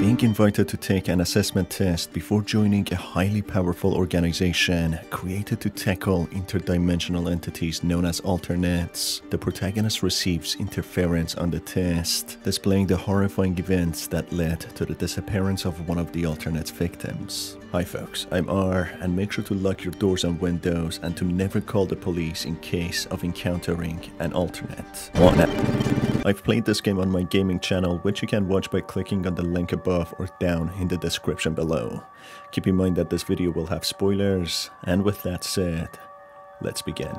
Being invited to take an assessment test before joining a highly powerful organization created to tackle interdimensional entities known as alternates, the protagonist receives interference on the test, displaying the horrifying events that led to the disappearance of one of the alternate's victims. Hi folks, I'm R, and make sure to lock your doors and windows and to never call the police in case of encountering an alternate. I've played this game on my gaming channel, which you can watch by clicking on the link above or down in the description below. Keep in mind that this video will have spoilers, and with that said, let's begin.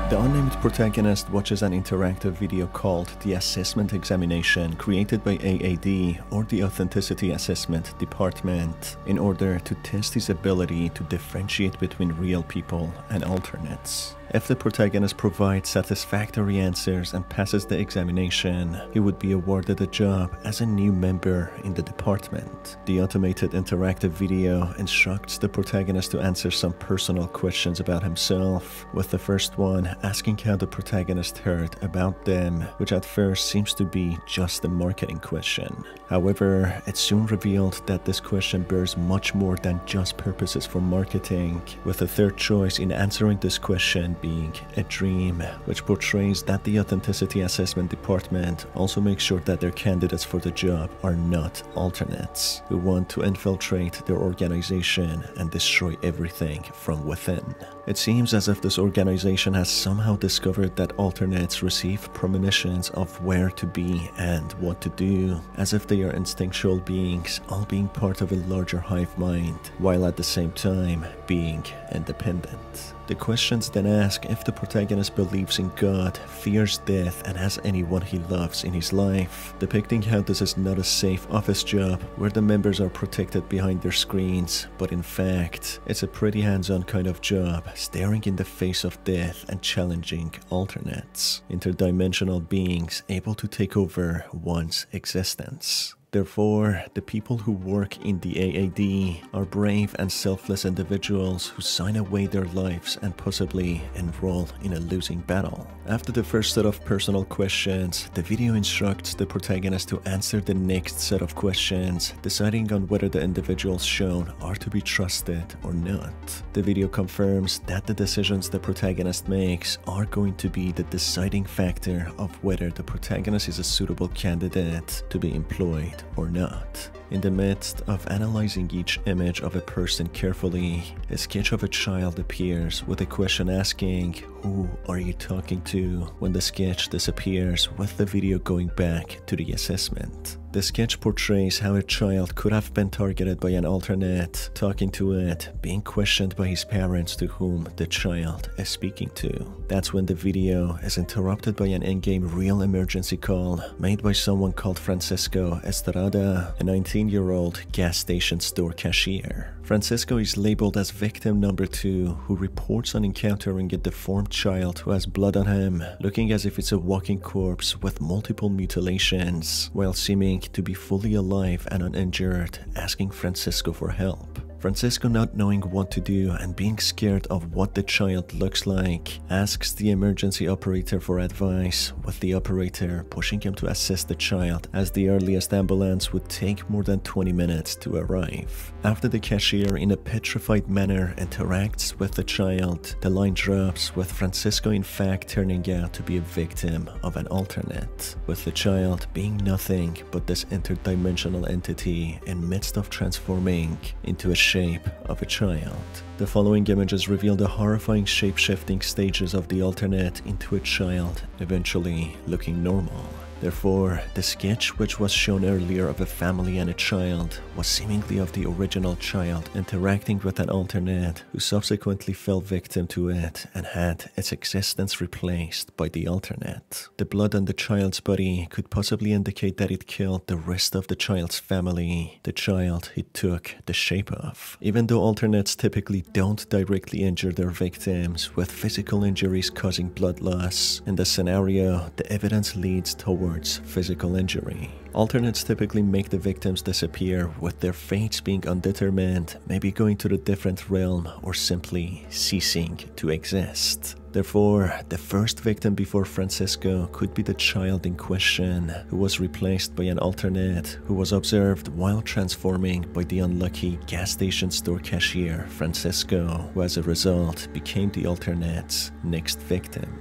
The unnamed protagonist watches an interactive video called The Assessment Examination created by AAD, or the Authenticity Assessment Department, in order to test his ability to differentiate between real people and alternates. If the protagonist provides satisfactory answers and passes the examination, he would be awarded a job as a new member in the department. The automated interactive video instructs the protagonist to answer some personal questions about himself, with the first one asking how the protagonist heard about them, which at first seems to be just a marketing question. However, it's soon revealed that this question bears much more than just purposes for marketing, with the third choice in answering this question being a dream, which portrays that the Authenticity Assessment Department also makes sure that their candidates for the job are not alternates, who want to infiltrate their organization and destroy everything from within. It seems as if this organization has somehow discovered that alternates receive premonitions of where to be and what to do, as if they are instinctual beings, all being part of a larger hive mind, while at the same time being independent. The questions then ask if the protagonist believes in God, fears death, and has anyone he loves in his life, depicting how this is not a safe office job where the members are protected behind their screens, but in fact, it's a pretty hands-on kind of job, staring in the face of death and challenging alternates, interdimensional beings able to take over one's existence. Therefore, the people who work in the AAD are brave and selfless individuals who sign away their lives and possibly enroll in a losing battle. After the first set of personal questions, the video instructs the protagonist to answer the next set of questions, deciding on whether the individuals shown are to be trusted or not. The video confirms that the decisions the protagonist makes are going to be the deciding factor of whether the protagonist is a suitable candidate to be employed or not. In the midst of analyzing each image of a person carefully, a sketch of a child appears with a question asking, "Who are you talking to?" when the sketch disappears, with the video going back to the assessment. The sketch portrays how a child could have been targeted by an alternate, talking to it, being questioned by his parents to whom the child is speaking to. That's when the video is interrupted by an in-game real emergency call made by someone called Francisco Estrada, a 19-year-old gas station store cashier. Francisco is labeled as victim number 2, who reports on encountering a deformed child who has blood on him, looking as if it's a walking corpse with multiple mutilations, while seeming to be fully alive and uninjured, asking Francisco for help. Francisco, not knowing what to do and being scared of what the child looks like, asks the emergency operator for advice, with the operator pushing him to assist the child, as the earliest ambulance would take more than 20 minutes to arrive. After the cashier, in a petrified manner, interacts with the child, the line drops, with Francisco in fact turning out to be a victim of an alternate, with the child being nothing but this interdimensional entity in midst of transforming into a shape of a child. The following images reveal the horrifying shape-shifting stages of the alternate into a child, eventually looking normal. Therefore, the sketch which was shown earlier of a family and a child was seemingly of the original child interacting with an alternate who subsequently fell victim to it and had its existence replaced by the alternate. The blood on the child's body could possibly indicate that it killed the rest of the child's family, the child it took the shape of. Even though alternates typically don't directly injure their victims, with physical injuries causing blood loss, in the scenario, the evidence leads towards physical injury. Alternates typically make the victims disappear, with their fates being undetermined, maybe going to a different realm or simply ceasing to exist. Therefore, the first victim before Francisco could be the child in question, who was replaced by an alternate who was observed while transforming by the unlucky gas station store cashier Francisco, who as a result became the alternate's next victim.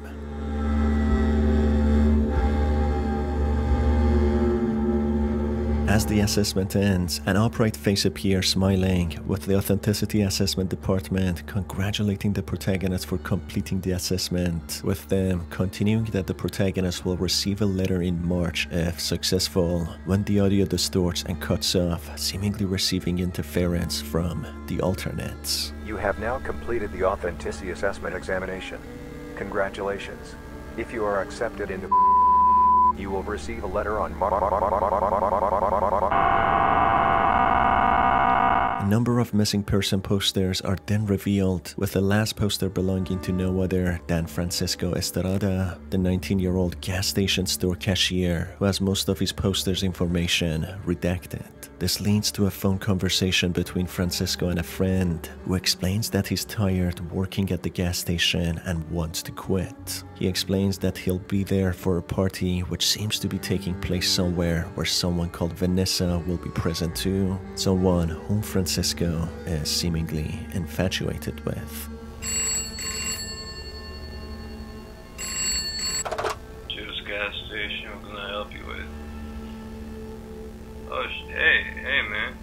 As the assessment ends, an upright face appears smiling, with the Authenticity Assessment Department congratulating the protagonist for completing the assessment, with them continuing that the protagonist will receive a letter in March if successful, when the audio distorts and cuts off, seemingly receiving interference from the alternates. You have now completed the Authenticity Assessment examination. Congratulations. If you are accepted into you will receive a letter on A number of missing person posters are then revealed, with the last poster belonging to no other than Francisco Estrada, the 19-year-old gas station store cashier who has most of his posters' information redacted. This leads to a phone conversation between Francisco and a friend, who explains that he's tired working at the gas station and wants to quit. He explains that he'll be there for a party which seems to be taking place somewhere where someone called Vanessa will be present too, someone whom Francisco is seemingly infatuated with. Juice gas station, what can I help you with? Oh, hey man.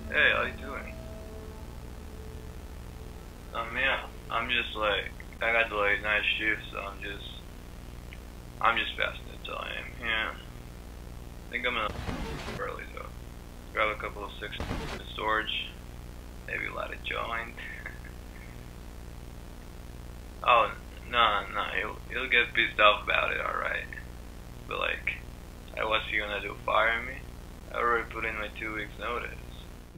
Hey, how you doing? Yeah, I'm just like, I got the late night shift, so I'm just passing the time. Yeah. I think I'm gonna early though. Grab a couple of 6 in storage, maybe light a joint. Oh, no, he'll get pissed off about it, alright. But like, what's he gonna do, fire me? I already put in my 2 weeks notice.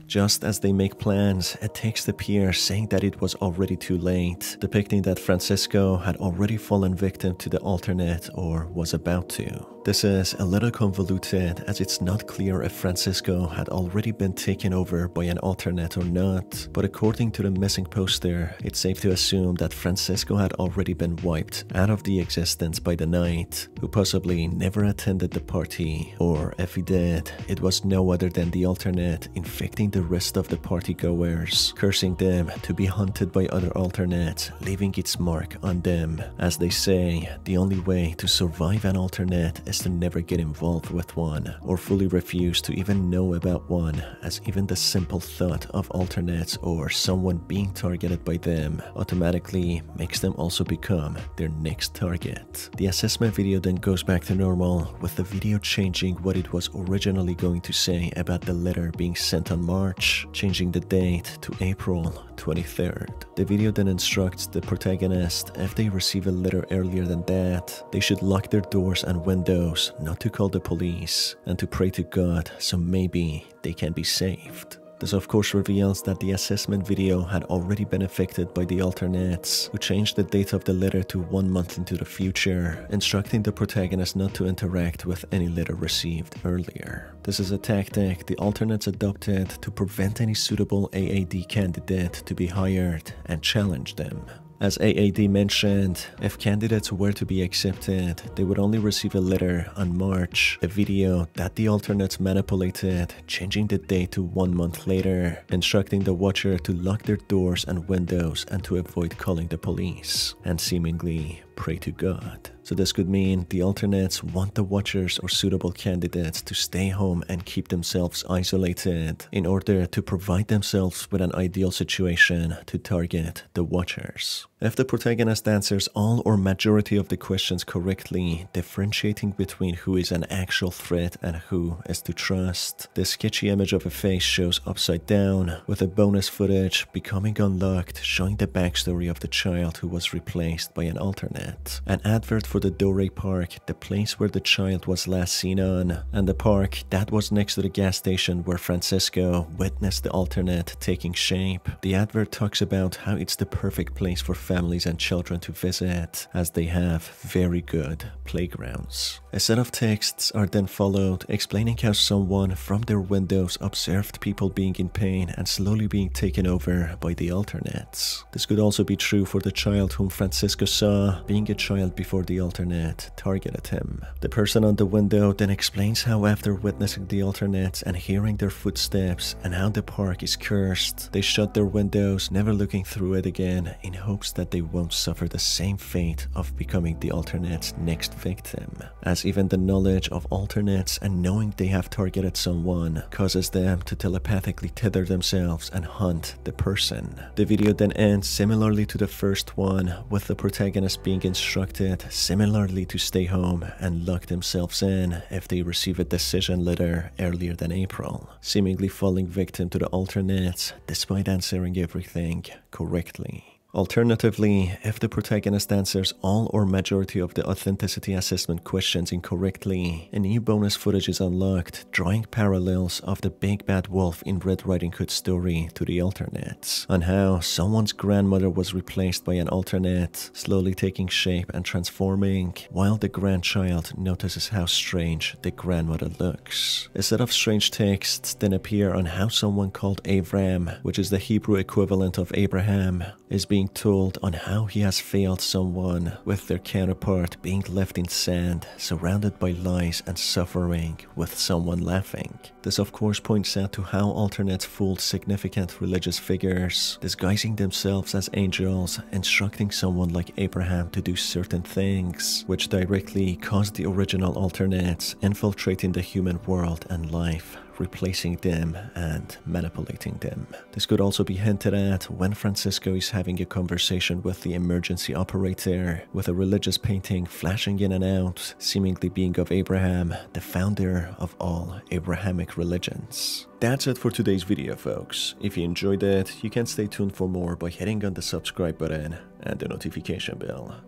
Just as they make plans, a text appears saying that it was already too late, depicting that Francisco had already fallen victim to the alternate or was about to. This is a little convoluted, as it's not clear if Francisco had already been taken over by an alternate or not, but according to the missing poster, it's safe to assume that Francisco had already been wiped out of the existence by the knight, who possibly never attended the party, or if he did, it was no other than the alternate infecting the rest of the partygoers, cursing them to be hunted by other alternates, leaving its mark on them. As they say, the only way to survive an alternate is to never get involved with one, or fully refuse to even know about one, as even the simple thought of alternates or someone being targeted by them automatically makes them also become their next target. The assessment video then goes back to normal, with the video changing what it was originally going to say about the letter being sent on March, changing the date to April 23rd. The video then instructs the protagonist, if they receive a letter earlier than that, they should lock their doors and windows, not to call the police, and to pray to God so maybe they can be saved. This of course reveals that the assessment video had already been affected by the alternates, who changed the date of the letter to 1 month into the future, instructing the protagonist not to interact with any letter received earlier. This is a tactic the alternates adopted to prevent any suitable AAD candidate to be hired and challenge them. As AAD mentioned, if candidates were to be accepted, they would only receive a letter on March, a video that the alternates manipulated, changing the date to 1 month later, instructing the watcher to lock their doors and windows and to avoid calling the police, and seemingly pray to God. So this could mean the alternates want the watchers or suitable candidates to stay home and keep themselves isolated in order to provide themselves with an ideal situation to target the watchers. If the protagonist answers all or majority of the questions correctly, differentiating between who is an actual threat and who is to trust, the sketchy image of a face shows upside down, with a bonus footage becoming unlocked showing the backstory of the child who was replaced by an alternate. An advert for for the Dore Park, the place where the child was last seen on, and the park that was next to the gas station where Francisco witnessed the alternate taking shape. The advert talks about how it's the perfect place for families and children to visit, as they have very good playgrounds. A set of texts are then followed explaining how someone from their windows observed people being in pain and slowly being taken over by the alternates. This could also be true for the child whom Francisco saw, being a child before the alternate targeted him. The person on the window then explains how after witnessing the alternates and hearing their footsteps and how the park is cursed, they shut their windows, never looking through it again, in hopes that they won't suffer the same fate of becoming the alternate's next victim, as even the knowledge of alternates and knowing they have targeted someone causes them to telepathically tether themselves and hunt the person. The video then ends similarly to the first one, with the protagonist being instructed similarly to stay home and lock themselves in if they receive a decision letter earlier than April, seemingly falling victim to the alternates despite answering everything correctly. Alternatively, if the protagonist answers all or majority of the authenticity assessment questions incorrectly, a new bonus footage is unlocked, drawing parallels of the Big Bad Wolf in Red Riding Hood story to the alternates, on how someone's grandmother was replaced by an alternate, slowly taking shape and transforming, while the grandchild notices how strange the grandmother looks. A set of strange texts then appear on how someone called Avram, which is the Hebrew equivalent of Abraham, is being told on how he has failed someone, with their counterpart being left in sand, surrounded by lies and suffering, with someone laughing. This of course points out to how alternates fooled significant religious figures, disguising themselves as angels, instructing someone like Abraham to do certain things, which directly caused the original alternates infiltrating the human world and life, replacing them and manipulating them. This could also be hinted at when Francisco is having a conversation with the emergency operator, with a religious painting flashing in and out, seemingly being of Abraham, the founder of all Abrahamic religions. That's it for today's video, folks. If you enjoyed it, you can stay tuned for more by hitting on the subscribe button and the notification bell.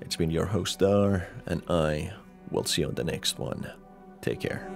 It's been your host Dar, and I will see you on the next one. Take care.